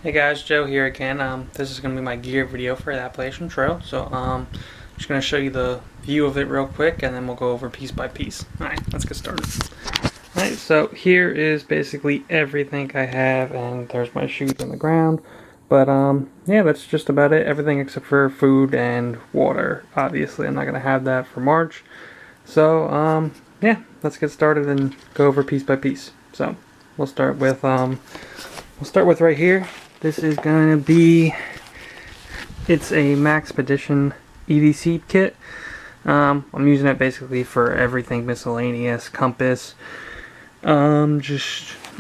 Hey guys, Joe here again. This is going to be my gear video for the Appalachian Trail. So I'm just going to show you the view of it real quick and then we'll go over piece by piece. Alright, let's get started. Alright, so here is basically everything I have, and there's my shoes on the ground. But yeah, that's just about it. Everything except for food and water. Obviously I'm not going to have that for March. So yeah, let's get started and go over piece by piece. So we'll start with right here. This is going to be, it's a Maxpedition EDC kit. I'm using it basically for everything miscellaneous, compass. I'll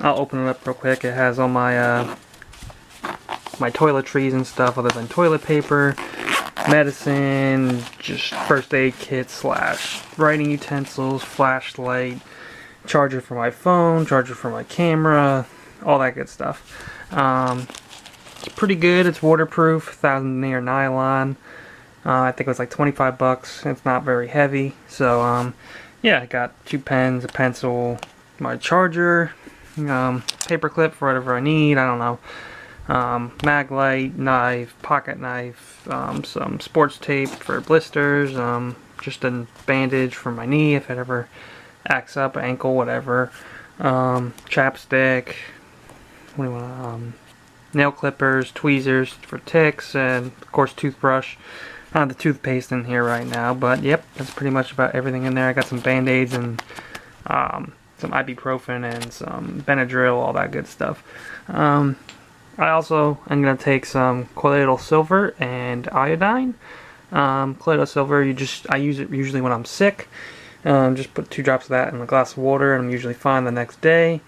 open it up real quick. It has all my my toiletries and stuff other than toilet paper, medicine, just first aid kit slash writing utensils, flashlight, charger for my phone, charger for my camera, all that good stuff. It's pretty good. It's waterproof, 1000 near nylon. I think it was like 25 bucks. It's not very heavy. So yeah, I got 2 pens, a pencil, my charger, paper clip for whatever I need. I don't know. Mag light, knife, pocket knife, some sports tape for blisters, just a bandage for my knee if it ever acts up, ankle, whatever. Chapstick. What do you want? Nail clippers, tweezers for ticks, and of course toothbrush. I have the toothpaste in here right now, but yep, that's pretty much about everything in there. I got some band-aids and some ibuprofen and some Benadryl, all that good stuff. I also am going to take some colloidal silver and iodine. Colloidal silver, I use it usually when I'm sick. Just put 2 drops of that in a glass of water and I'm usually fine the next day.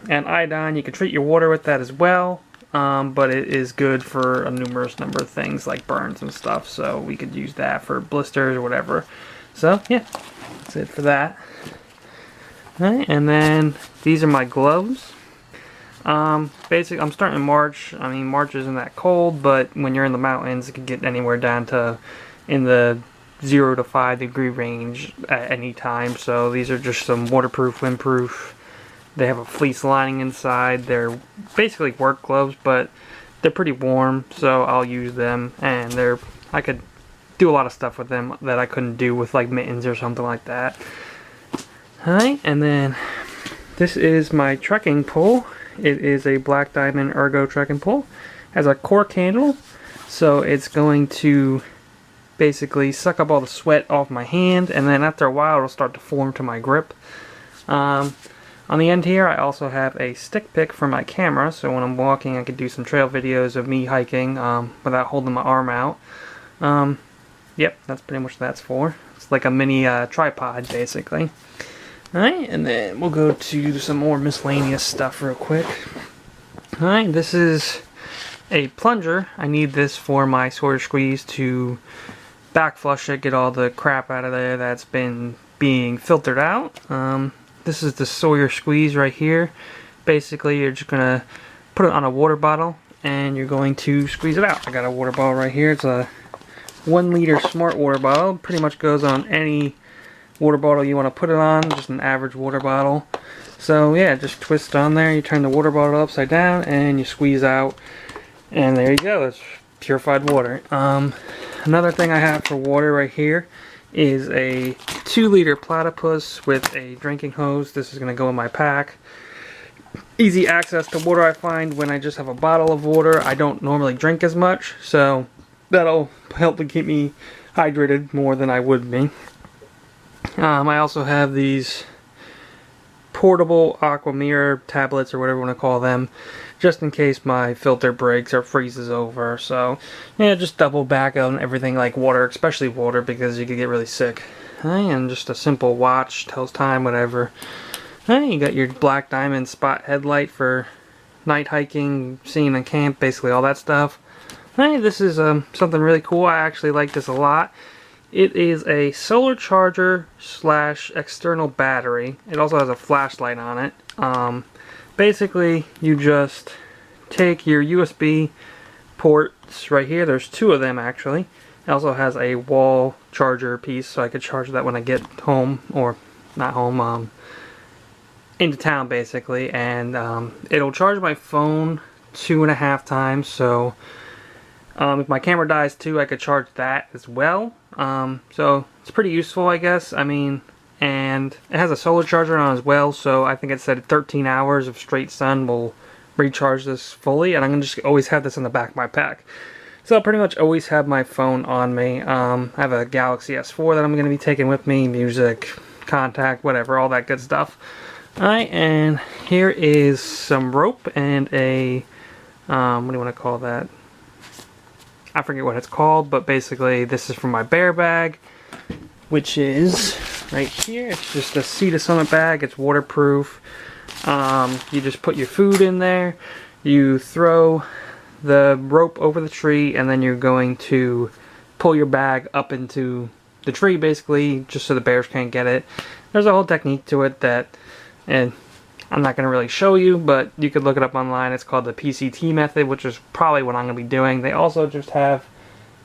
And iodine, you can treat your water with that as well, but it is good for a numerous number of things like burns and stuff, so we could use that for blisters or whatever. So yeah, that's it for that. Alright, and then these are my gloves. Basically, I'm starting in March. I mean, March isn't that cold, but when you're in the mountains, it can get anywhere down to in the 0 to 5 degree range at any time. So these are just some waterproof, windproof. They have a fleece lining inside. They're basically work gloves, but they're pretty warm, so I'll use them. And I could do a lot of stuff with them that I couldn't do with like mittens or something like that. Alright, and then this is my trekking pole. It is a Black Diamond Ergo trekking pole. It has a cork handle, so it's going to basically suck up all the sweat off my hand, and then after a while it'll start to form to my grip. On the end here I also have a stick pick for my camera, so when I'm walking I could do some trail videos of me hiking without holding my arm out. Yep, that's pretty much what that's for. It's like a mini tripod basically. Alright, and then we'll go to some more miscellaneous stuff real quick. Alright, this is a plunger. I need this for my Sawyer squeeze to back flush it, get all the crap out of there that's been being filtered out. This is the Sawyer squeeze right here. Basically, you're just gonna put it on a water bottle and you're going to squeeze it out. I got a water bottle right here. It's a 1 liter smart water bottle. Pretty much goes on any water bottle you want to put it on, just an average water bottle. So yeah, just twist on there, you turn the water bottle upside down and you squeeze out, and there you go, it's purified water. Another thing I have for water right here is a 2 liter platypus with a drinking hose. This is going to go in my pack. Easy access to water I find when I just have a bottle of water. I don't normally drink as much, so that'll help to keep me hydrated more than I would be. I also have these portable aqua mirror tablets or whatever you want to call them, just in case my filter breaks or freezes over. So yeah, just double back on everything like water, especially water, because you could get really sick. And just a simple watch, tells time, whatever. You got your Black Diamond spot headlight for night hiking, seeing in camp, basically all that stuff. This is something really cool. I actually like this a lot. It is a solar charger slash external battery. It also has a flashlight on it. Basically, you just take your USB ports right here. There's 2 of them actually. It also has a wall charger piece, so I could charge that when I get home, or not home, into town basically, and it'll charge my phone 2.5 times, so if my camera dies too, I could charge that as well. So it's pretty useful, I guess. I mean, and it has a solar charger on as well, so I think it said 13 hours of straight sun will recharge this fully, and I'm gonna just always have this in the back of my pack. So I'll pretty much always have my phone on me. I have a Galaxy S4 that I'm gonna be taking with me, music, contact, whatever, all that good stuff. Alright, and here is some rope and a, what do you want to call that? I forget what it's called, but basically this is from my bear bag, which is right here. It's just a Sea to Summit bag. It's waterproof. You just put your food in there, you throw the rope over the tree, and then you're going to pull your bag up into the tree, basically, just so the bears can't get it. There's a whole technique to it that, and I'm not going to really show you, but you could look it up online. It's called the PCT method, which is probably what I'm going to be doing. They also just have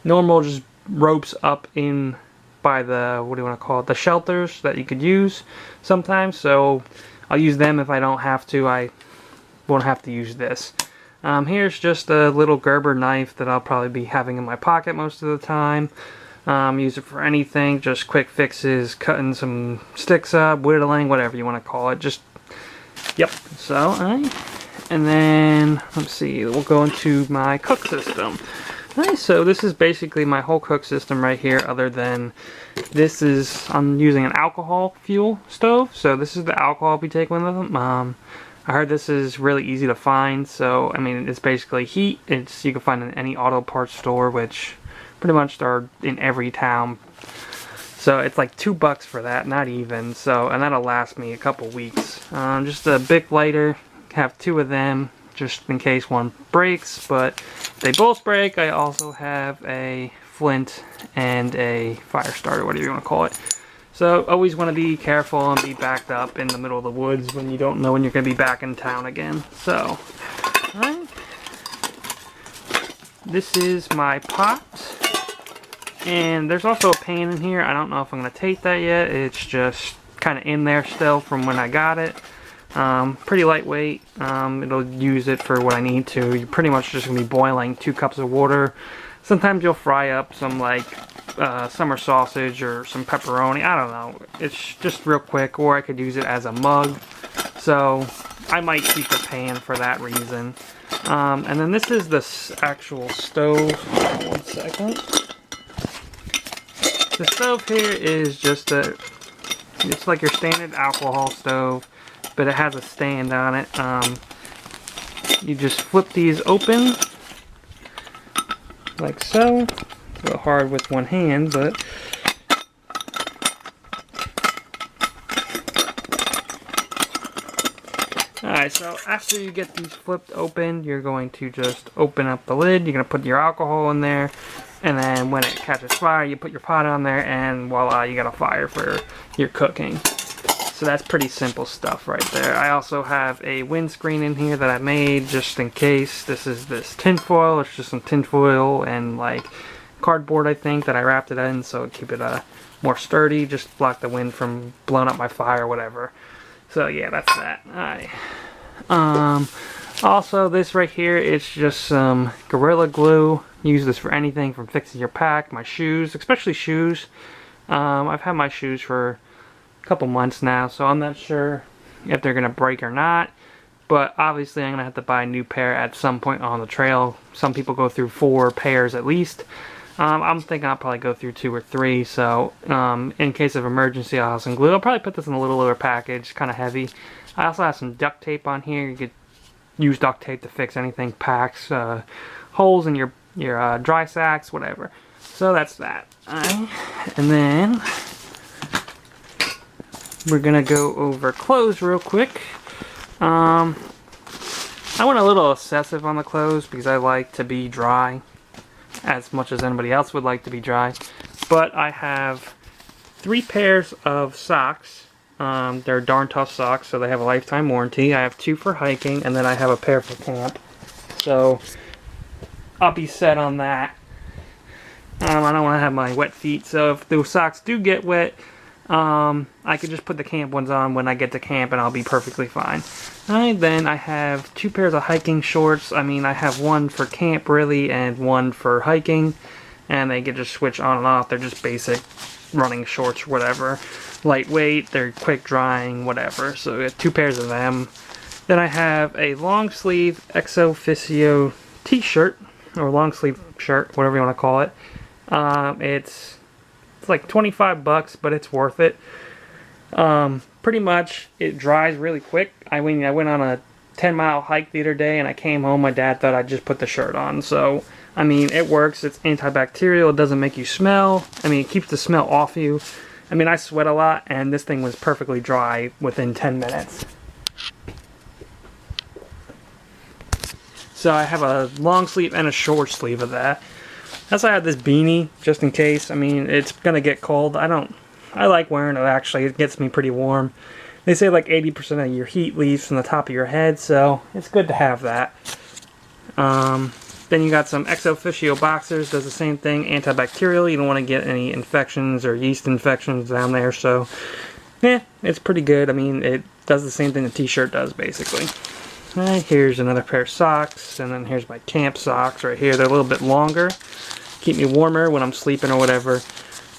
normal just ropes up in by the, what do you want to call it, the shelters that you could use sometimes. So I'll use them if I don't have to. I won't have to use this. Here's just a little Gerber knife that I'll probably be having in my pocket most of the time. Use it for anything, just quick fixes, cutting some sticks up, whittling, whatever you want to call it. Just, yep. So, and then, let's see, we'll go into my cook system. Alright, so this is basically my whole cook system right here, other than this is, I'm using an alcohol fuel stove, so this is the alcohol I'll be taking with them. I heard this is really easy to find, so, I mean, it's basically heat. It's, you can find it in any auto parts store, which pretty much are in every town. So it's like $2 for that, not even. So, and that'll last me a couple weeks. Just a Bic lighter, have 2 of them, just in case one breaks. But if they both break, I also have a flint and a fire starter, whatever you want to call it. So always want to be careful and be backed up in the middle of the woods when you don't know when you're going to be back in town again. So, alright. This is my pot. And there's also a pan in here. I don't know if I'm going to take that yet. It's just kind of in there still from when I got it. Pretty lightweight. It'll use it for what I need to. You're pretty much just going to be boiling 2 cups of water. Sometimes you'll fry up some like summer sausage or some pepperoni. I don't know. It's just real quick, or I could use it as a mug. So I might keep the pan for that reason. And then this is the actual stove. Hold on 1 second. The stove here is just it's like your standard alcohol stove, but it has a stand on it. You just flip these open, like so. It's a little hard with one hand, but alright, so after you get these flipped open, you're going to just open up the lid. You're going to put your alcohol in there, and then when it catches fire, you put your pot on there, and voila, you got a fire for your cooking. So that's pretty simple stuff right there. I also have a windscreen in here that I made just in case. This is this tinfoil. It's just some tinfoil and like cardboard, I think, that I wrapped it in so it keep it more sturdy, just block the wind from blowing up my fire or whatever. So yeah, that's that. Alright. Also, this right here, it's just some Gorilla Glue. Use this for anything from fixing your pack, my shoes, especially shoes. I've had my shoes for a couple months now, so I'm not sure if they're going to break or not. But obviously I'm going to have to buy a new pair at some point on the trail. Some people go through 4 pairs at least. I'm thinking I'll probably go through 2 or 3, so in case of emergency I'll have some glue. I'll probably put this in a little lower package, kind of heavy. I also have some duct tape on here. You could use duct tape to fix anything, packs, holes in your dry sacks, whatever. So that's that. And then we're gonna go over clothes real quick. I went a little excessive on the clothes because I like to be dry as much as anybody else would like to be dry. But I have 3 pairs of socks. They're darn tough socks, so they have a lifetime warranty. I have 2 for hiking, and then I have a pair for camp. So I'll be set on that. I don't want to have my wet feet, so if those socks do get wet, I could just put the camp ones on when I get to camp and I'll be perfectly fine. Alright, then I have 2 pairs of hiking shorts. I mean, I have one for camp really and one for hiking, and they can just switch on and off. They're just basic running shorts or whatever. Lightweight, they're quick drying, whatever. So I have 2 pairs of them. Then I have a long sleeve Exo Officio t-shirt, or long sleeve shirt, whatever you want to call it. It's like 25 bucks, but it's worth it. Pretty much it dries really quick. I went on a 10-mile hike the other day and I came home. My dad thought I'd just put the shirt on. So, I mean, it works. It's antibacterial. It doesn't make you smell. I mean, it keeps the smell off you. I mean, I sweat a lot and this thing was perfectly dry within 10 minutes. So I have a long sleeve and a short sleeve of that. That's why I have this beanie, just in case. I mean, it's gonna get cold. I like wearing it actually. It gets me pretty warm. They say like 80% of your heat leaves from the top of your head, so it's good to have that. Then you got some Exo Officio boxers, does the same thing, antibacterial. You don't want to get any infections or yeast infections down there, so yeah, it's pretty good. I mean, it does the same thing the t-shirt does, basically. Alright, here's another pair of socks, and then here's my camp socks right here. They're a little bit longer, keep me warmer when I'm sleeping or whatever.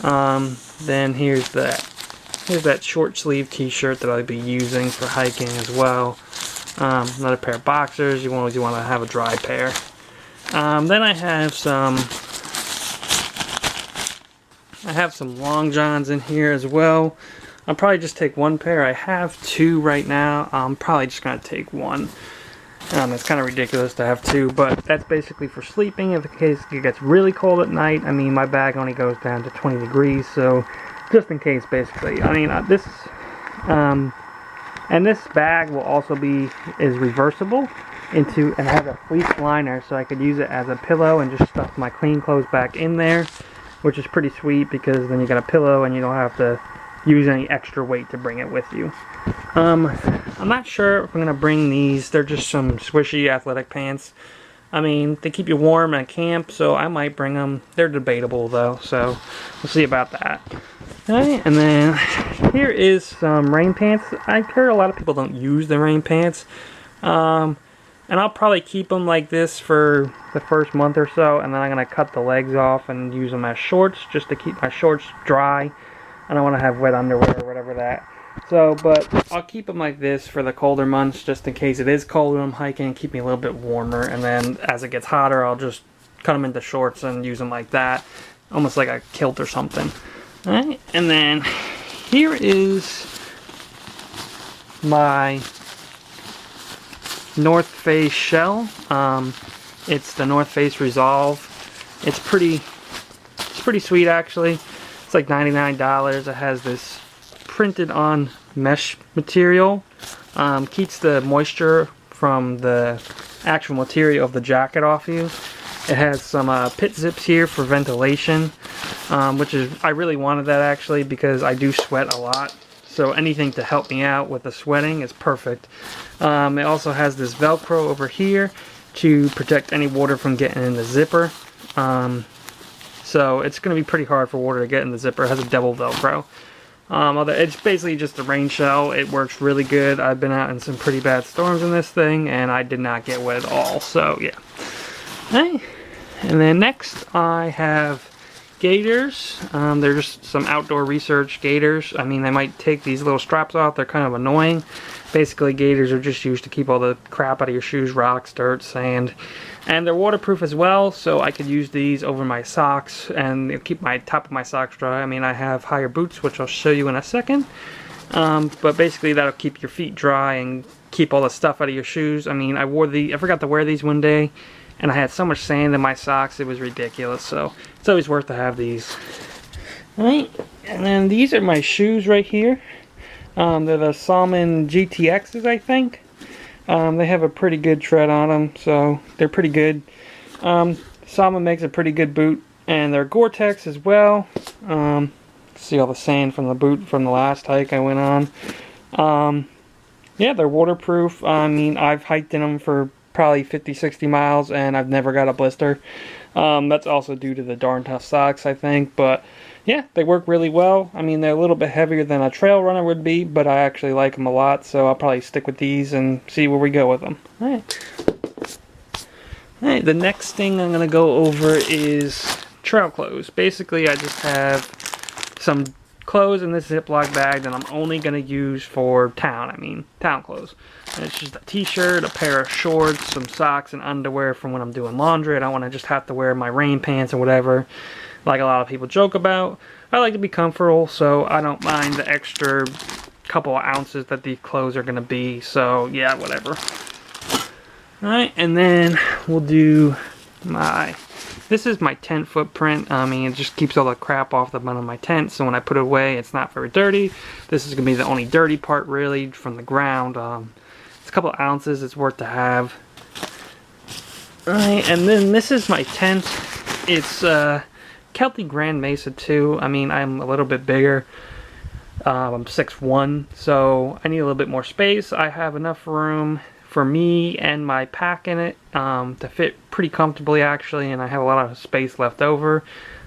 Then here's that short sleeve t-shirt that I'll be using for hiking as well. Another pair of boxers. You always want to have a dry pair. Then I have some long johns in here as well. I'll probably just take 1 pair. I have 2 right now. I'm probably just going to take 1. It's kind of ridiculous to have 2, but that's basically for sleeping. If in case it gets really cold at night, I mean, my bag only goes down to 20 degrees, so just in case, basically. I mean, this bag will also is reversible and has a fleece liner, so I could use it as a pillow and just stuff my clean clothes back in there, which is pretty sweet because then you got a pillow and you don't have to use any extra weight to bring it with you. I'm not sure if I'm gonna bring these. They're just some swishy athletic pants. I mean, they keep you warm at camp, so I might bring them. They're debatable though, so we'll see about that. Alright, and then here is some rain pants. I hear a lot of people don't use the rain pants. And I'll probably keep them like this for the first month or so, and then I'm gonna cut the legs off and use them as shorts just to keep my shorts dry. I don't want to have wet underwear or whatever that. So, but I'll keep them like this for the colder months just in case it is cold when I'm hiking and keep me a little bit warmer. And then as it gets hotter, I'll just cut them into shorts and use them like that. Almost like a kilt or something. Alright, and then here is my North Face shell. It's the North Face Resolve. It's pretty sweet actually. It's like $99. It has this printed on mesh material. Keeps the moisture from the actual material of the jacket off you. It has some pit zips here for ventilation, which is, I really wanted that actually because I do sweat a lot. So anything to help me out with the sweating is perfect. It also has this Velcro over here to protect any water from getting in the zipper. So it's going to be pretty hard for water to get in the zipper. It has a double Velcro. It's basically just a rain shell. It works really good. I've been out in some pretty bad storms in this thing, and I did not get wet at all. So yeah. Okay. And then next I have gaiters. They're just some outdoor research gaiters. I mean, they might take these little straps off. They're kind of annoying. Basically, gaiters are just used to keep all the crap out of your shoes, rocks, dirt, sand. And they're waterproof as well, so I could use these over my socks and it'll keep my top of my socks dry. I mean, I have higher boots, which I'll show you in a second. But basically, that'll keep your feet dry and keep all the stuff out of your shoes. I mean, I forgot to wear these one day, and I had so much sand in my socks, it was ridiculous. So it's always worth to have these. Alright, and then these are my shoes right here. They're the Salmon GTXs, I think. They have a pretty good tread on them, so they're pretty good. Salmon makes a pretty good boot, and they're Gore-Tex as well. See all the sand from the boot from the last hike I went on. Yeah, they're waterproof. I mean, I've hiked in them for probably 50-60 miles, and I've never got a blister. That's also due to the darn tough socks, I think, but yeah, they work really well. I mean, they're a little bit heavier than a trail runner would be, but I actually like them a lot, so I'll probably stick with these and see where we go with them. Alright, the next thing I'm going to go over is trail clothes. Basically, I just have some clothes in this Ziploc bag that I'm only going to use for town clothes. And it's just a t-shirt, a pair of shorts, some socks, and underwear from when I'm doing laundry. I don't want to just have to wear my rain pants or whatever, like a lot of people joke about. I like to be comfortable, so I don't mind the extra couple of ounces that these clothes are going to be. So, yeah, whatever. Alright, and then we'll do this is my tent footprint. I mean, it just keeps all the crap off the bottom of my tent, so when I put it away, it's not very dirty. This is going to be the only dirty part, really, from the ground. It's a couple of ounces, it's worth to have. Alright, and then this is my tent. It's Kelty Grand Mesa 2. I mean, I'm a little bit bigger. I'm 6'1", so I need a little bit more space. I have enough room for me and my pack in it to fit pretty comfortably, actually, and I have a lot of space left over.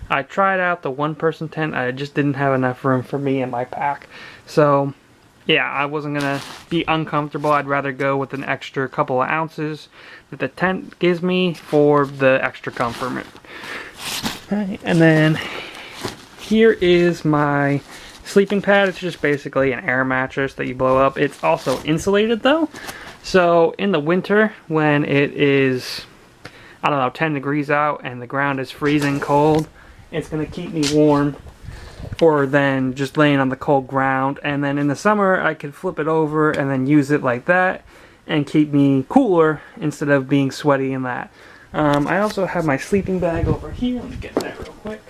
I tried out the one-person tent. I just didn't have enough room for me and my pack. So, yeah, I wasn't going to be uncomfortable. I'd rather go with an extra couple of ounces that the tent gives me for the extra comfort. Right, and then here is my sleeping pad. It's just basically an air mattress that you blow up. It's also insulated, though. So in the winter, when it is, I don't know, 10 degrees out and the ground is freezing cold, it's going to keep me warm or than just laying on the cold ground. And then in the summer, I could flip it over and then use it like that and keep me cooler instead of being sweaty in that. I also have my sleeping bag over here. Let me get that real quick.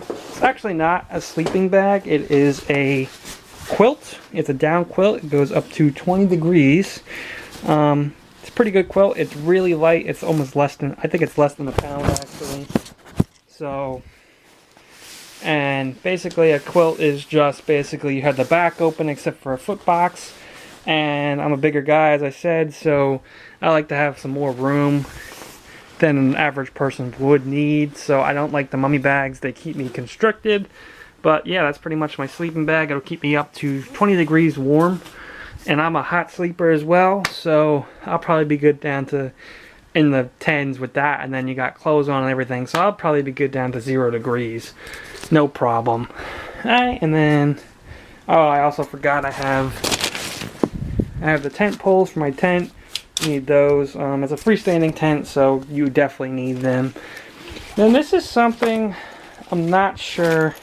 It's actually not a sleeping bag. It is a quilt. It's a down quilt. It goes up to 20 degrees. It's a pretty good quilt. It's really light. It's almost less than, I think it's less than a pound, actually. So, and basically a quilt is just basically you have the back open except for a foot box. And I'm a bigger guy, as I said, so I like to have some more room than an average person would need. So I don't like the mummy bags. They keep me constricted. But yeah, that's pretty much my sleeping bag. It'll keep me up to 20 degrees warm. And I'm a hot sleeper as well, so I'll probably be good down to in the 10s with that. And then you got clothes on and everything, so I'll probably be good down to 0 degrees. No problem. Alright, and then, oh, I also forgot I have the tent poles for my tent. Need those. It's a freestanding tent, so you definitely need them. Then this is something I'm not sure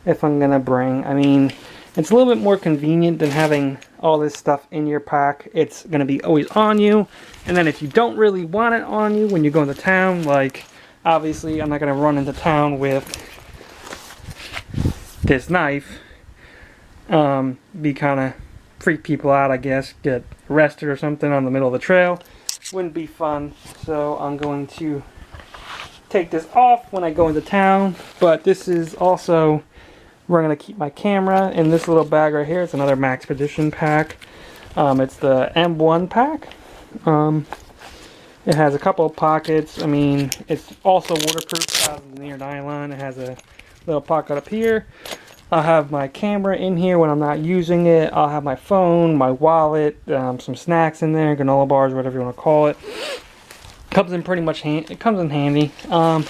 if I'm gonna bring. I mean, it's a little bit more convenient than having all this stuff in your pack. It's gonna be always on you, and then if you don't really want it on you when you go into town, like obviously I'm not gonna run into town with this knife. Be kind of freak people out, I guess, get arrested or something on the middle of the trail. Wouldn't be fun, so I'm going to take this off when I go into town. But this is also, we're going to keep my camera in this little bag right here. It's another Maxpedition pack. It's the M1 pack. It has a couple of pockets. I mean, it's also waterproof out of near nylon. It has a little pocket up here. I'll have my camera in here when I'm not using it. I'll have my phone, my wallet, some snacks in there, granola bars, whatever you want to call it. Comes in pretty much it comes in handy. I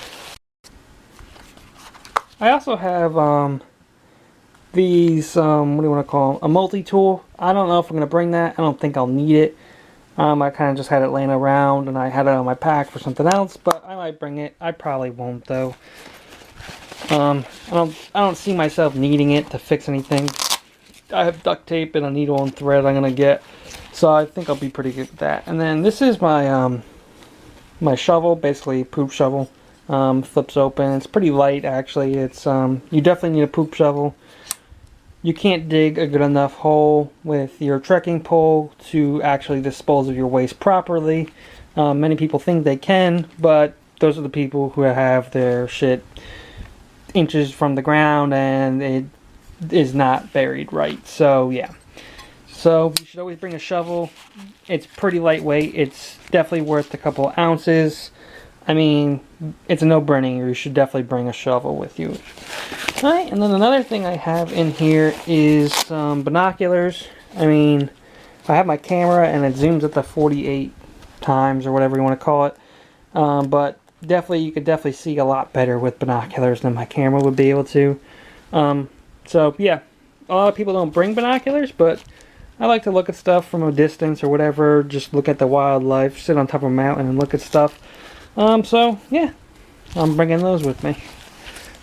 also have these what do you want to call them? A multi-tool. I don't know if I'm gonna bring that. I don't think I'll need it. I kind of just had it laying around and I had it on my pack for something else, but I might bring it. I probably won't though. I don't see myself needing it to fix anything. I have duct tape and a needle and thread I'm gonna get, so I think I'll be pretty good with that. And then this is my my shovel, basically poop shovel. Flips open. It's pretty light actually. It's you definitely need a poop shovel. You can't dig a good enough hole with your trekking pole to actually dispose of your waste properly. Many people think they can, but those are the people who have their shit inches from the ground and it is not buried right. So yeah, So you should always bring a shovel. It's pretty lightweight. It's definitely worth a couple of ounces. I mean, it's a no-brainer. You should definitely bring a shovel with you. Alright, and then another thing I have in here is some binoculars. I mean, I have my camera and it zooms up to 48 times or whatever you want to call it. But definitely, you could definitely see a lot better with binoculars than my camera would be able to. So yeah, a lot of people don't bring binoculars, but I like to look at stuff from a distance or whatever. Just look at the wildlife, sit on top of a mountain and look at stuff. So yeah, I'm bringing those with me.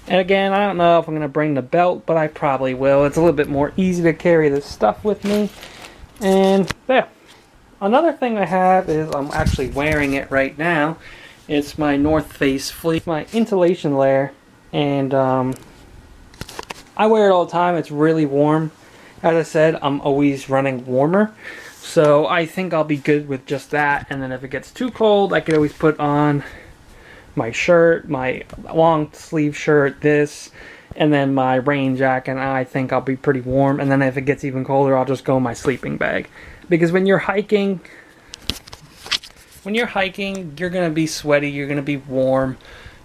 And again, I don't know if I'm going to bring the belt, but I probably will. It's a little bit more easy to carry this stuff with me. And yeah, another thing I have is I'm actually wearing it right now. It's my North Face fleece, my insulation layer, and I wear it all the time. It's really warm. As I said, I'm always running warmer, so I think I'll be good with just that. And then if it gets too cold, I could always put on my shirt, my long sleeve shirt, this, and then my rain jacket, and I think I'll be pretty warm. And then if it gets even colder, I'll just go in my sleeping bag. Because when you're hiking, you're going to be sweaty, you're going to be warm.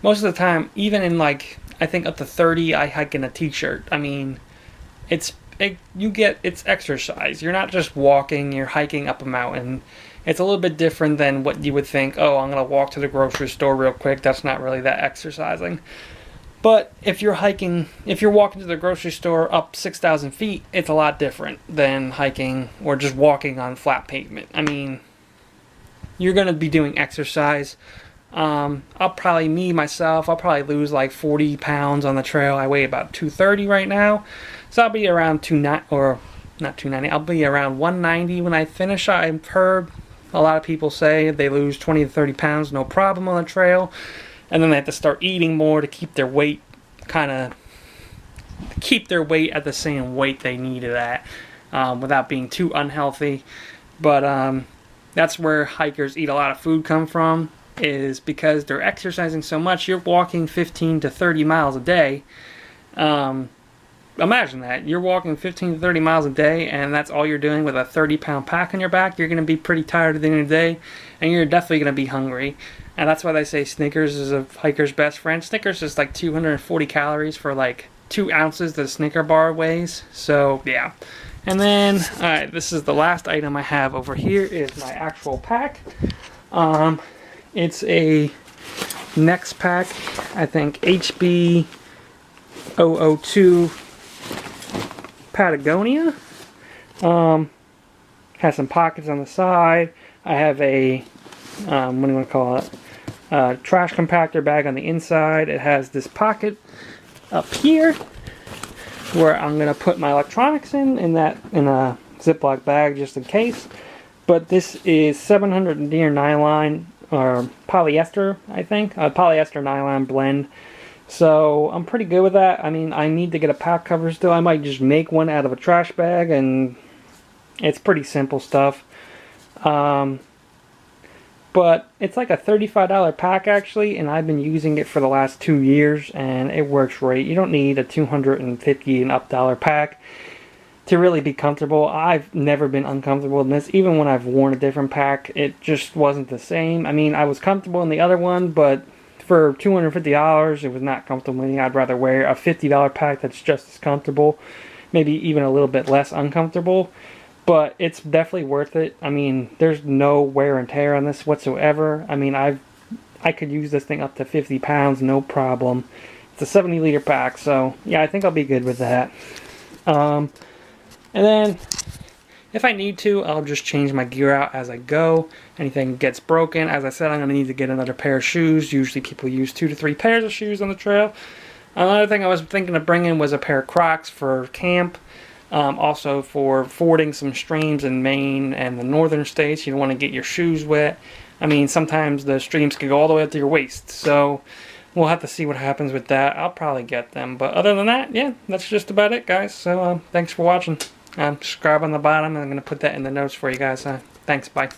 Most of the time, even in like, I think up to 30, I hike in a t-shirt. I mean, it's exercise. You're not just walking, you're hiking up a mountain. It's a little bit different than what you would think, oh, I'm going to walk to the grocery store real quick. That's not really that exercising. But if you're walking to the grocery store up 6,000 feet, it's a lot different than hiking or just walking on flat pavement. I mean, you're going to be doing exercise. I'll probably lose like 40 pounds on the trail. I weigh about 230 right now. So I'll be around 290, I'll be around 190 when I finish. I've heard a lot of people say they lose 20 to 30 pounds, no problem on the trail. And then they have to start eating more to keep their weight at the same weight they need it at, without being too unhealthy. But that's where hikers eat a lot of food come from, is because they're exercising so much. You're walking 15 to 30 miles a day. Imagine that. You're walking 15 to 30 miles a day, and that's all you're doing with a 30-pound pack on your back. You're going to be pretty tired at the end of the day, and you're definitely going to be hungry. And that's why they say Snickers is a hiker's best friend. Snickers is like 240 calories for like 2 ounces that a Snicker bar weighs. So, yeah. And then, alright, this is the last item I have over here is my actual pack. It's a Next pack, I think HB 002 Patagonia. Has some pockets on the side. I have a what do you want to call it? Trash compactor bag on the inside. It has this pocket up here where I'm gonna put my electronics in a Ziploc bag just in case. But this is 700 denier nylon or polyester, I think, polyester nylon blend. So I'm pretty good with that. I mean, I need to get a pack cover still. I might just make one out of a trash bag, and it's pretty simple stuff. But it's like a $35 pack actually, and I've been using it for the last 2 years, and it works great. You don't need a $250 and up pack to really be comfortable. I've never been uncomfortable in this. Even when I've worn a different pack, it just wasn't the same. I mean, I was comfortable in the other one, but for $250, it was not comfortable to me. I'd rather wear a $50 pack that's just as comfortable, maybe even a little bit less uncomfortable. But it's definitely worth it. I mean, there's no wear and tear on this whatsoever. I mean, I could use this thing up to 50 pounds, no problem. It's a 70-liter pack, so yeah, I think I'll be good with that. And then, if I need to, I'll just change my gear out as I go. Anything gets broken, as I said, I'm going to need to get another pair of shoes. Usually people use 2 to 3 pairs of shoes on the trail. Another thing I was thinking of bringing was a pair of Crocs for camp. Also for fording some streams in Maine and the northern states. You don't want to get your shoes wet. I mean, sometimes the streams could go all the way up to your waist. So we'll have to see what happens with that. I'll probably get them. But other than that, yeah, that's just about it, guys. So thanks for watching. Subscribe on the bottom, and I'm going to put that in the notes for you guys. Thanks, bye.